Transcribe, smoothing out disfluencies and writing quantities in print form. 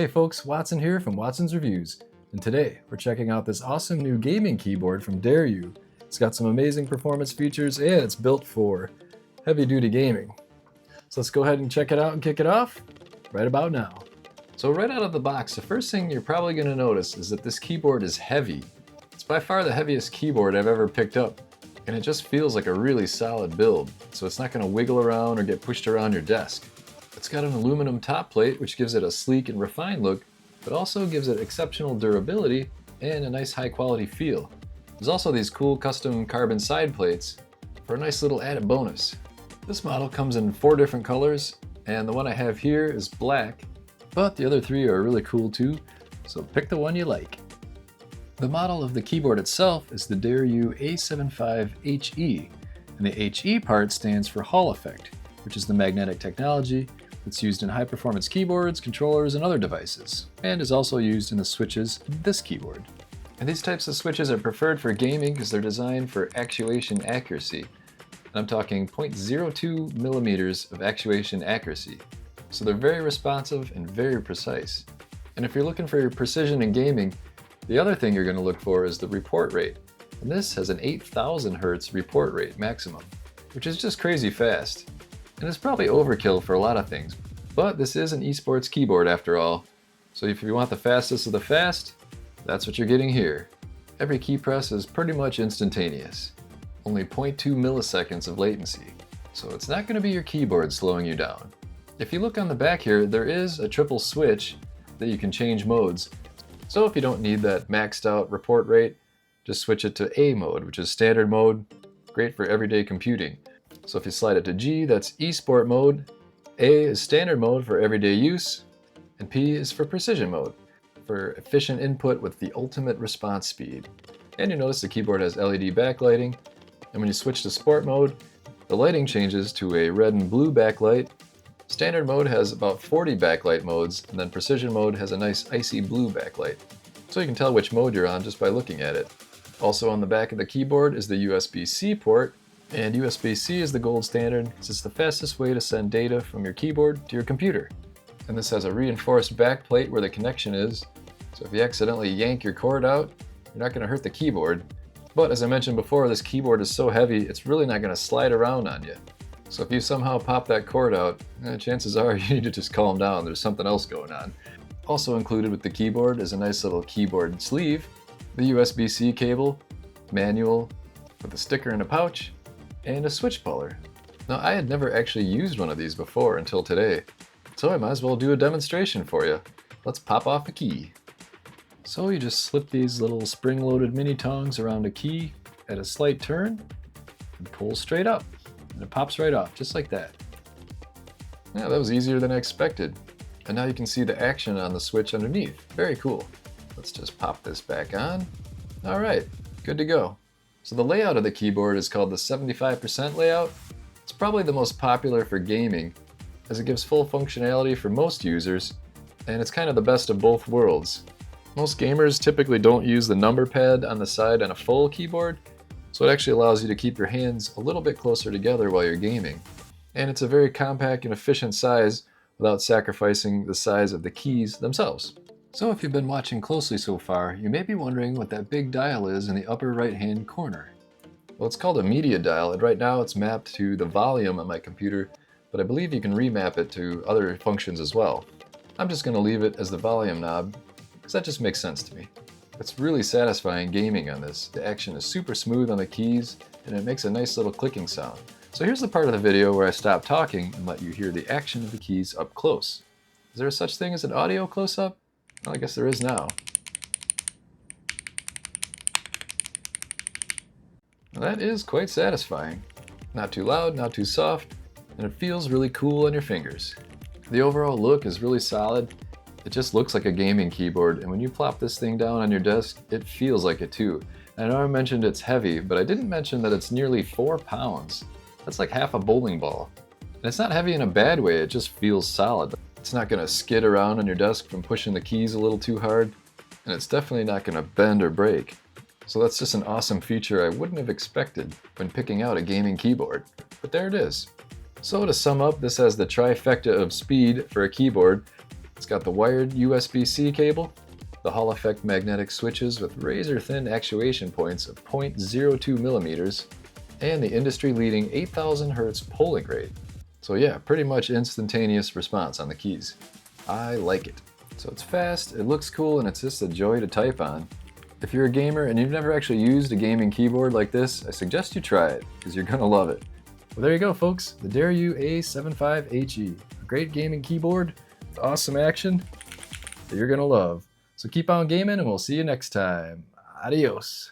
Hey folks, Watson here from Watson's Reviews, and today we're checking out this awesome new gaming keyboard from DAREU. It's got some amazing performance features and it's built for heavy-duty gaming. So let's go ahead and check it out and kick it off right about now. So right out of the box, the first thing you're probably going to notice is that this keyboard is heavy. It's by far the heaviest keyboard I've ever picked up, and it just feels like a really solid build, so it's not going to wiggle around or get pushed around your desk. It's got an aluminum top plate, which gives it a sleek and refined look, but also gives it exceptional durability and a nice high quality feel. There's also these cool custom carbon side plates for a nice little added bonus. This model comes in 4 different colors, and the one I have here is black, but the other 3 are really cool too, so pick the one you like. The model of the keyboard itself is the DAREU A75HE, and the HE part stands for Hall effect, which is the magnetic technology that's used in high-performance keyboards, controllers, and other devices, and is also used in the switches of this keyboard. And these types of switches are preferred for gaming because they're designed for actuation accuracy. And I'm talking 0.02 millimeters of actuation accuracy. So they're very responsive and very precise. And if you're looking for your precision in gaming, the other thing you're going to look for is the report rate. And this has an 8,000 Hertz report rate maximum, which is just crazy fast. And it's probably overkill for a lot of things, but this is an esports keyboard after all. So if you want the fastest of the fast, that's what you're getting here. Every key press is pretty much instantaneous. Only 0.2 milliseconds of latency. So it's not going to be your keyboard slowing you down. If you look on the back here, there is a triple switch that you can change modes. So if you don't need that maxed out report rate, just switch it to A mode, which is standard mode, great for everyday computing. So if you slide it to G, that's eSport mode, A is standard mode for everyday use, and P is for precision mode, for efficient input with the ultimate response speed. And you notice the keyboard has LED backlighting, and when you switch to sport mode, the lighting changes to a red and blue backlight. Standard mode has about 40 backlight modes, and then precision mode has a nice icy blue backlight. So you can tell which mode you're on just by looking at it. Also on the back of the keyboard is the USB-C port, and USB-C is the gold standard because it's the fastest way to send data from your keyboard to your computer. And this has a reinforced back plate where the connection is, so if you accidentally yank your cord out, you're not going to hurt the keyboard. But as I mentioned before, this keyboard is so heavy, it's really not going to slide around on you. So if you somehow pop that cord out, chances are you need to just calm down, there's something else going on. Also included with the keyboard is a nice little keyboard sleeve, the USB-C cable, manual with a sticker in a pouch, and a switch puller. Now I had never actually used one of these before until today, so I might as well do a demonstration for you. Let's pop off a key. So you just slip these little spring-loaded mini tongs around a key at a slight turn and pull straight up, and it pops right off just like that. Yeah, that was easier than I expected. And now you can see the action on the switch underneath. Very cool. Let's just pop this back on. All right, good to go. So the layout of the keyboard is called the 75% layout. It's probably the most popular for gaming, as it gives full functionality for most users, and it's kind of the best of both worlds. Most gamers typically don't use the number pad on the side on a full keyboard, so it actually allows you to keep your hands a little bit closer together while you're gaming. And it's a very compact and efficient size without sacrificing the size of the keys themselves. So if you've been watching closely so far, you may be wondering what that big dial is in the upper right-hand corner. Well, it's called a media dial, and right now it's mapped to the volume on my computer, but I believe you can remap it to other functions as well. I'm just going to leave it as the volume knob, because that just makes sense to me. It's really satisfying gaming on this. The action is super smooth on the keys, and it makes a nice little clicking sound. So here's the part of the video where I stop talking and let you hear the action of the keys up close. Is there such thing as an audio close-up? Well, I guess there is now. Now that is quite satisfying. Not too loud, not too soft, and it feels really cool on your fingers. The overall look is really solid. It just looks like a gaming keyboard, and when you plop this thing down on your desk, it feels like it too. And I know I mentioned it's heavy, but I didn't mention that it's nearly 4 pounds. That's like half a bowling ball. And it's not heavy in a bad way, it just feels solid. It's not going to skid around on your desk from pushing the keys a little too hard, and it's definitely not going to bend or break. So that's just an awesome feature I wouldn't have expected when picking out a gaming keyboard. But there it is. So to sum up, this has the trifecta of speed for a keyboard, It's got the wired USB-C cable, the Hall effect magnetic switches with razor-thin actuation points of 0.02 millimeters, and the industry-leading 8,000 Hz polling rate. So yeah, pretty much instantaneous response on the keys. I like it. So it's fast, it looks cool, and it's just a joy to type on. If you're a gamer and you've never actually used a gaming keyboard like this, I suggest you try it, because you're gonna love it. Well, there you go, folks. The DAREU A75HE. A great gaming keyboard with awesome action that you're gonna love. So keep on gaming, and we'll see you next time. Adios.